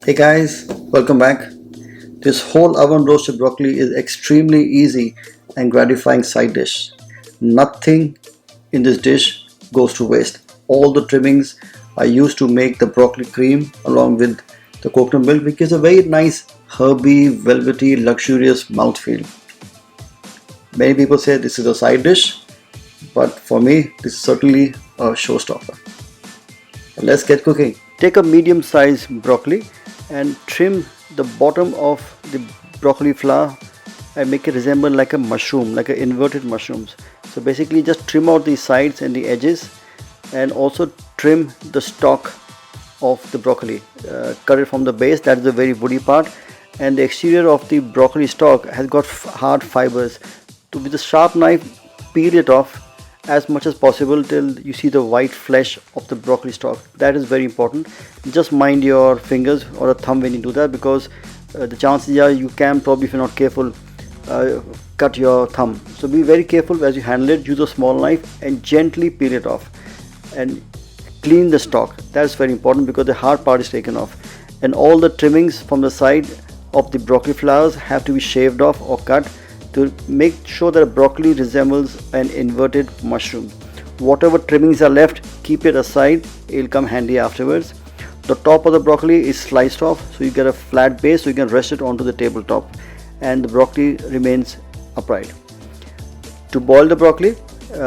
Hey guys, welcome back. This whole oven roasted broccoli is extremely easy and gratifying side dish. Nothing in this dish goes to waste. All the trimmings are used to make the broccoli cream along with the coconut milk, which gives a very nice herby, velvety, luxurious mouthfeel. Many people say this is a side dish, but for me, this is certainly a showstopper. Let's get cooking. Take a medium sized broccoli and trim the bottom of the broccoli flower and make it resemble like a mushroom, like an inverted mushrooms. So basically just trim out the sides and the edges and also trim the stalk of the broccoli. Cut it from the base, that is the very woody part, and the exterior of the broccoli stalk has got hard fibers. So with a sharp knife peel it off as much as possible till you see the white flesh of the broccoli stalk. That is very important. Just mind your fingers or a thumb when you do that, because the chances are you can probably, if you're not careful, cut your thumb. So be very careful as you handle it. Use a small knife and gently peel it off and clean the stalk. That's very important because the hard part is taken off, and all the trimmings from the side of the broccoli flowers have to be shaved off or cut to make sure that broccoli resembles an inverted mushroom. Whatever trimmings are left, keep it aside, it will come handy afterwards. The top of the broccoli is sliced off so you get a flat base so you can rest it onto the tabletop and the broccoli remains upright. To boil the broccoli,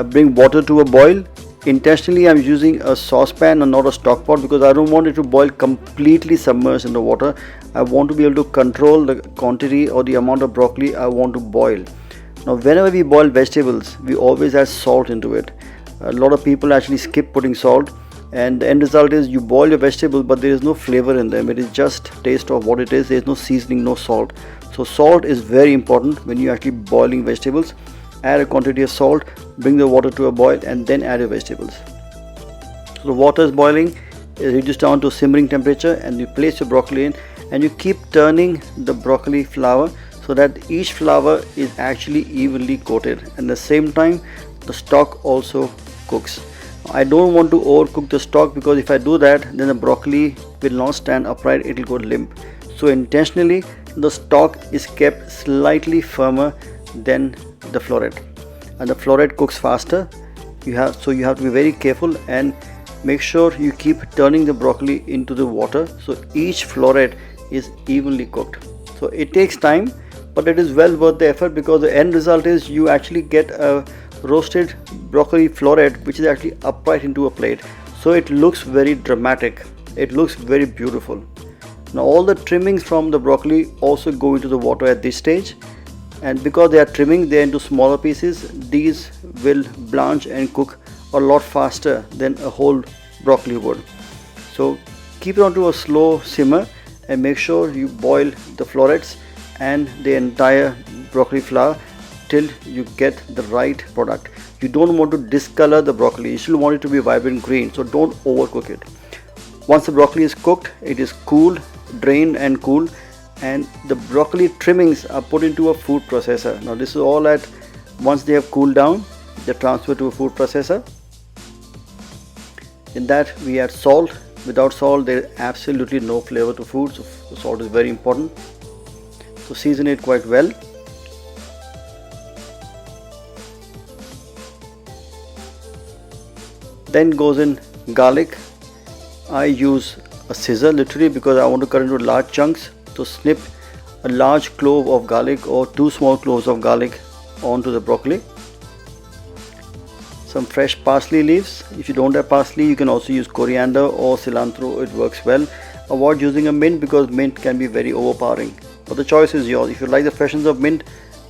bring water to a boil. Intentionally I'm using a saucepan and not a stock pot because I don't want it to boil completely submerged in the water. I want to be able to control the quantity or the amount of broccoli I want to boil. Now whenever we boil vegetables, we always add salt into it. A lot of people actually skip putting salt, and the end result is you boil your vegetables but there is no flavor in them. It is just taste of what it is. There is no seasoning, no salt. So salt is very important when you're actually boiling vegetables. Add a quantity of salt, bring the water to a boil and then add your vegetables. So the water is boiling, it reduces down to simmering temperature, and you place your broccoli in and you keep turning the broccoli flower so that each flower is actually evenly coated, and at the same time the stalk also cooks. I don't want to overcook the stalk because if I do that then the broccoli will not stand upright, it will go limp. So intentionally the stalk is kept slightly firmer than the floret, and the floret cooks faster. You have to be very careful and make sure you keep turning the broccoli into the water so each floret is evenly cooked. So it takes time, but it is well worth the effort because the end result is you actually get a roasted broccoli floret which is actually upright into a plate. So it looks very dramatic, it looks very beautiful. Now all the trimmings from the broccoli also go into the water at this stage, and because they are trimming they are into smaller pieces, these will blanch and cook a lot faster than a whole broccoli would. So keep it onto a slow simmer and make sure you boil the florets and the entire broccoli flower till you get the right product. You don't want to discolor the broccoli, you still want it to be vibrant green, so don't overcook it. Once the broccoli is cooked, it is cooled, drained and cooled, and the broccoli trimmings are put into a food processor. Now this is all at once they have cooled down, they're transferred to a food processor. In that we add salt. Without salt there is absolutely no flavor to food, so salt is very important. So season it quite well. Then goes in garlic. I use a scissor literally because I want to cut into large chunks. So snip a large clove of garlic or 2 small cloves of garlic onto the broccoli. Some fresh parsley leaves. If you don't have parsley, you can also use coriander or cilantro, it works well. Avoid using a mint because mint can be very overpowering, but the choice is yours. If you like the freshness of mint,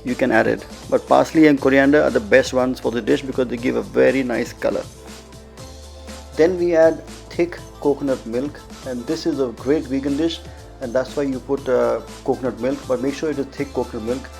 you can add it, but parsley and coriander are the best ones for the dish because they give a very nice color. Then we add thick coconut milk, and this is a great vegan dish, and that's why you put coconut milk, but make sure it is thick coconut milk.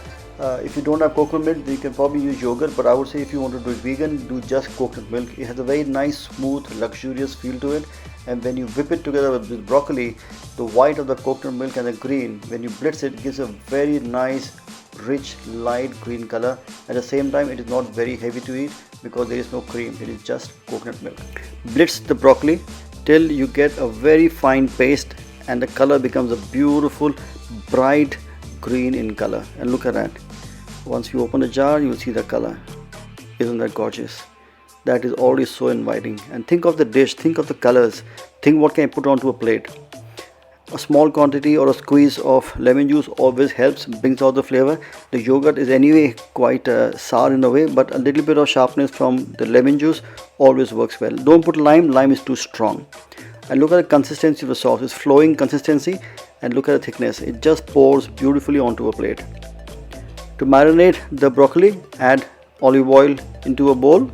If you don't have coconut milk, you can probably use yogurt, but I would say if you want to do it vegan, do just coconut milk. It has a very nice, smooth, luxurious feel to it, and when you whip it together with broccoli, the white of the coconut milk and the green, when you blitz it, gives a very nice, rich, light green color. At the same time, it is not very heavy to eat because there is no cream, it is just coconut milk. Blitz the broccoli till you get a very fine paste and the color becomes a beautiful bright green in color. And look at that, once you open the jar you will see the color. Isn't that gorgeous? That is already so inviting. And think of the dish, think of the colors, think what can I put onto a plate. A small quantity or a squeeze of lemon juice always helps, brings out the flavor. The yogurt is anyway quite sour in a way, but a little bit of sharpness from the lemon juice always works well. Don't put lime, lime is too strong. And look at the consistency of the sauce, it's flowing consistency, and look at the thickness, it just pours beautifully onto a plate. To marinate the broccoli, add olive oil into a bowl,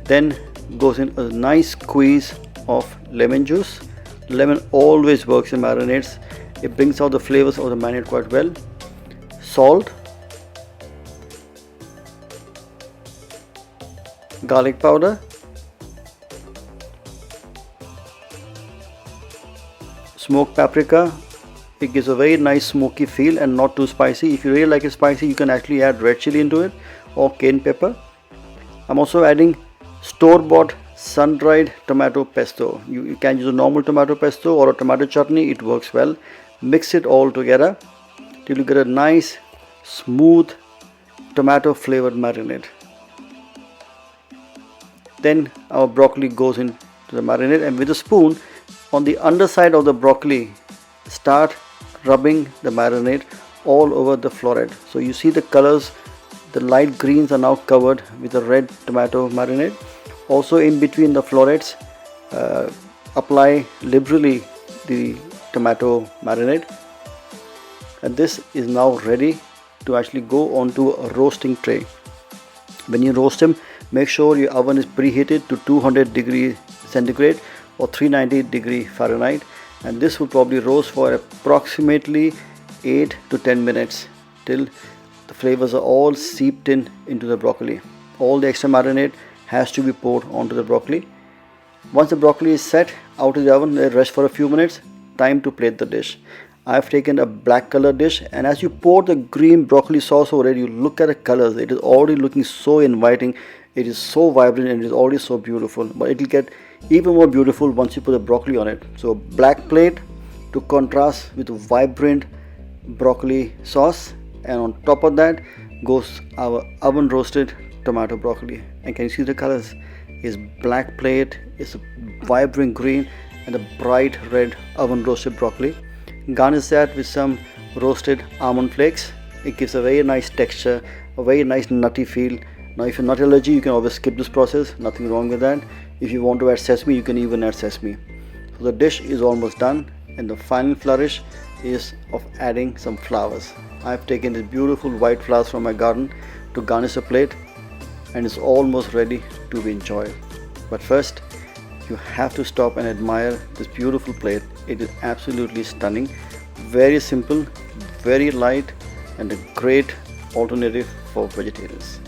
then goes in a nice squeeze of lemon juice. Lemon always works in marinades, it brings out the flavors of the marinade quite well. Salt, garlic powder, smoked paprika. It gives a very nice smoky feel and not too spicy. If you really like it spicy, you can actually add red chili into it or cayenne pepper. I'm also adding store-bought sun-dried tomato pesto. You can use a normal tomato pesto or a tomato chutney, it works well. Mix it all together till you get a nice smooth tomato flavored marinade. Then our broccoli goes into the marinade, and with a spoon on the underside of the broccoli start rubbing the marinade all over the floret. So you see the colors, the light greens are now covered with the red tomato marinade. Also in between the florets, apply liberally the tomato marinade, and this is now ready to actually go onto a roasting tray. When you roast them, make sure your oven is preheated to 200 degrees centigrade or 390 degrees Fahrenheit, and this will probably roast for approximately 8 to 10 minutes till the flavors are all seeped into the broccoli. All the extra marinade has to be poured onto the broccoli. Once the broccoli is set out of the oven, let it rest for a few minutes. Time to plate the dish. I've taken a black color dish, and as you pour the green broccoli sauce over it, you look at the colors. It is already looking so inviting. It is so vibrant and it is already so beautiful. But it will get even more beautiful once you put the broccoli on it. So black plate to contrast with vibrant broccoli sauce, and on top of that goes our oven roasted tomato broccoli. And can you see the colors? It's black plate, it's a vibrant green, and a bright red oven roasted broccoli. Garnish that with some roasted almond flakes. It gives a very nice texture, a very nice nutty feel. Now if you're nut allergy, you can always skip this process, nothing wrong with that. If you want to add sesame, you can even add sesame. So the dish is almost done, and the final flourish is of adding some flowers. I've taken these beautiful white flowers from my garden to garnish a plate, and it's almost ready to be enjoyed. But first, you have to stop and admire this beautiful plate. It is absolutely stunning, very simple, very light, and a great alternative for vegetarians.